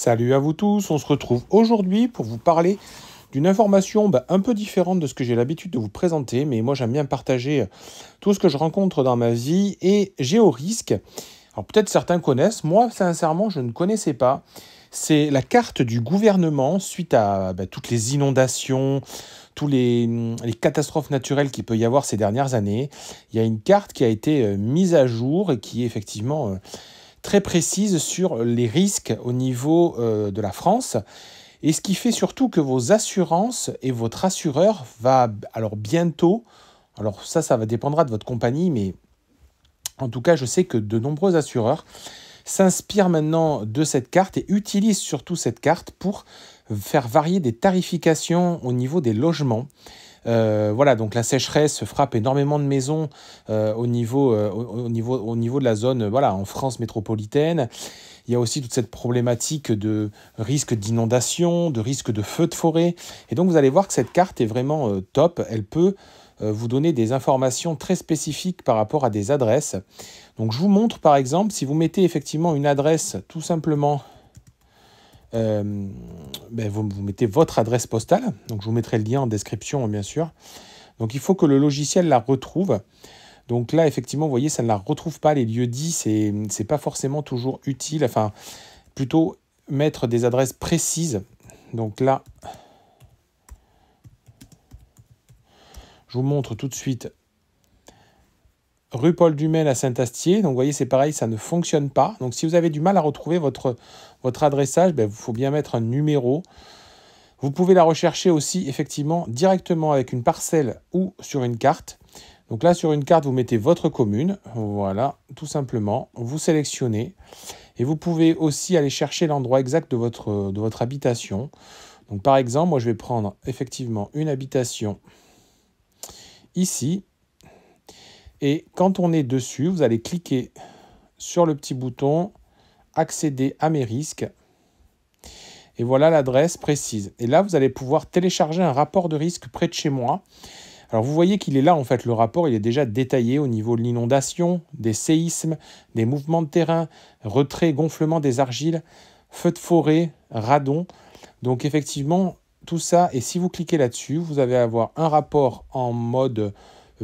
Salut à vous tous, on se retrouve aujourd'hui pour vous parler d'une information un peu différente de ce que j'ai l'habitude de vous présenter, mais moi j'aime bien partager tout ce que je rencontre dans ma vie et Géorisque. Alors peut-être certains connaissent, moi sincèrement je ne connaissais pas. C'est la carte du gouvernement suite à toutes les inondations, tous les catastrophes naturelles qu'il peut y avoir ces dernières années. Il y a une carte qui a été mise à jour et qui est effectivement très précise sur les risques au niveau de la France. Et ce qui fait surtout que vos assurances et votre assureur va alors bientôt, alors ça dépendra de votre compagnie, mais en tout cas je sais que de nombreux assureurs s'inspirent maintenant de cette carte et utilisent surtout cette carte pour faire varier des tarifications au niveau des logements. Voilà, donc la sécheresse frappe énormément de maisons au niveau de la zone, voilà, en France métropolitaine. Il y a aussi toute cette problématique de risque d'inondation, de risque de feu de forêt. Et donc vous allez voir que cette carte est vraiment top. Elle peut vous donner des informations très spécifiques par rapport à des adresses. Donc je vous montre par exemple, si vous mettez effectivement une adresse tout simplement, vous mettez votre adresse postale, donc je vous mettrai le lien en description bien sûr. Donc il faut que le logiciel la retrouve. Donc là effectivement vous voyez ça ne la retrouve pas, les lieux-dits, c'est pas forcément toujours utile, enfin plutôt mettre des adresses précises. Donc là je vous montre tout de suite rue Paul Dumel à Saint-Astier. Donc vous voyez c'est pareil, ça ne fonctionne pas. Donc si vous avez du mal à retrouver votre adressage, il faut bien mettre un numéro. Vous pouvez la rechercher aussi effectivement directement avec une parcelle ou sur une carte. Donc là sur une carte vous mettez votre commune, voilà, tout simplement, vous sélectionnez et vous pouvez aussi aller chercher l'endroit exact de votre habitation. Donc par exemple, moi je vais prendre effectivement une habitation ici. Et quand on est dessus, vous allez cliquer sur le petit bouton « Accéder à mes risques ». Et voilà l'adresse précise. Et là, vous allez pouvoir télécharger un rapport de risque près de chez moi. Alors, vous voyez qu'il est là, en fait, le rapport, il est déjà détaillé au niveau de l'inondation, des séismes, des mouvements de terrain, retrait, gonflement des argiles, feux de forêt, radon. Donc, effectivement, tout ça, et si vous cliquez là-dessus, vous allez avoir un rapport en mode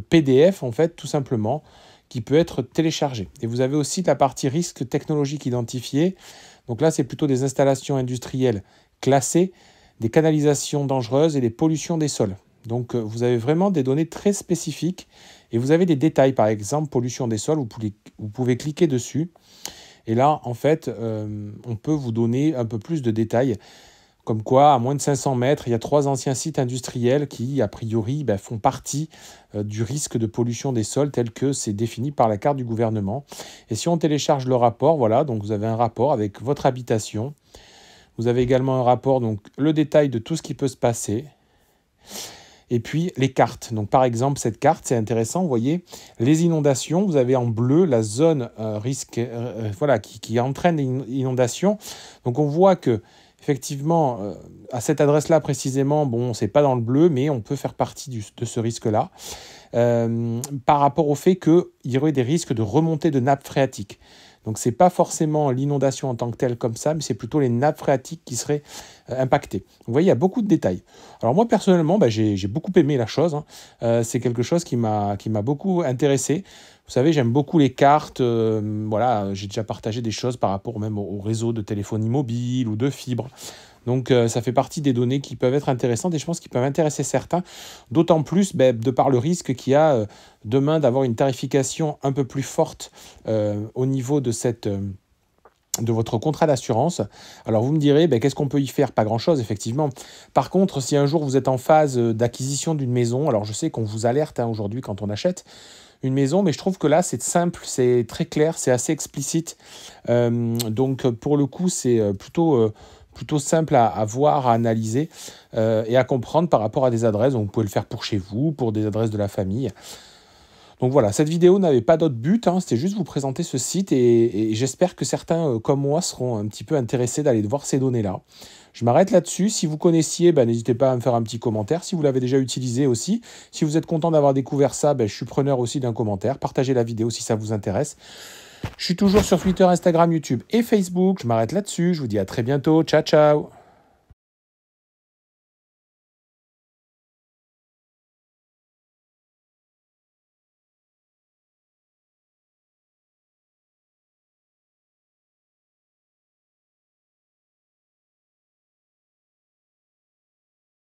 PDF, en fait, tout simplement, qui peut être téléchargé. Et vous avez aussi la partie risque technologique identifié. Donc là, c'est plutôt des installations industrielles classées, des canalisations dangereuses et des pollutions des sols. Donc vous avez vraiment des données très spécifiques et vous avez des détails. Par exemple, pollution des sols, vous pouvez cliquer dessus. Et là, en fait, on peut vous donner un peu plus de détails. Comme quoi, à moins de 500 mètres, il y a 3 anciens sites industriels qui, a priori, font partie du risque de pollution des sols tel que c'est défini par la carte du gouvernement. Et si on télécharge le rapport, voilà, donc vous avez un rapport avec votre habitation. Vous avez également un rapport, donc le détail de tout ce qui peut se passer. Et puis les cartes. Donc par exemple, cette carte, c'est intéressant, vous voyez, les inondations, vous avez en bleu la zone risque voilà, qui entraîne l'inondation. Donc on voit que effectivement, à cette adresse-là précisément, bon, c'est pas dans le bleu, mais on peut faire partie de ce risque-là, par rapport au fait qu'il y aurait des risques de remontée de nappes phréatiques. Donc, ce n'est pas forcément l'inondation en tant que telle comme ça, mais c'est plutôt les nappes phréatiques qui seraient impactées. Vous voyez, il y a beaucoup de détails. Alors moi, personnellement, j'ai beaucoup aimé la chose. C'est quelque chose qui m'a beaucoup intéressé. Vous savez, j'aime beaucoup les cartes. Voilà, j'ai déjà partagé des choses par rapport même au réseau de téléphonie mobile ou de fibre. Donc, ça fait partie des données qui peuvent être intéressantes et je pense qu'ils peuvent intéresser certains, d'autant plus de par le risque qu'il y a demain d'avoir une tarification un peu plus forte au niveau de votre contrat d'assurance. Alors vous me direz, qu'est-ce qu'on peut y faire? Pas grand-chose, effectivement. Par contre, si un jour vous êtes en phase d'acquisition d'une maison, alors je sais qu'on vous alerte aujourd'hui quand on achète une maison, mais je trouve que là, c'est simple, c'est très clair, c'est assez explicite. Donc pour le coup, c'est plutôt simple à voir, à analyser et à comprendre par rapport à des adresses. Donc vous pouvez le faire pour chez vous, pour des adresses de la famille. Donc voilà, cette vidéo n'avait pas d'autre but, c'était juste vous présenter ce site et j'espère que certains comme moi seront un petit peu intéressés d'aller voir ces données-là. Je m'arrête là-dessus. Si vous connaissiez, n'hésitez pas à me faire un petit commentaire. Si vous l'avez déjà utilisé aussi. Si vous êtes content d'avoir découvert ça, je suis preneur aussi d'un commentaire. Partagez la vidéo si ça vous intéresse. Je suis toujours sur Twitter, Instagram, YouTube et Facebook. Je m'arrête là-dessus. Je vous dis à très bientôt. Ciao, ciao.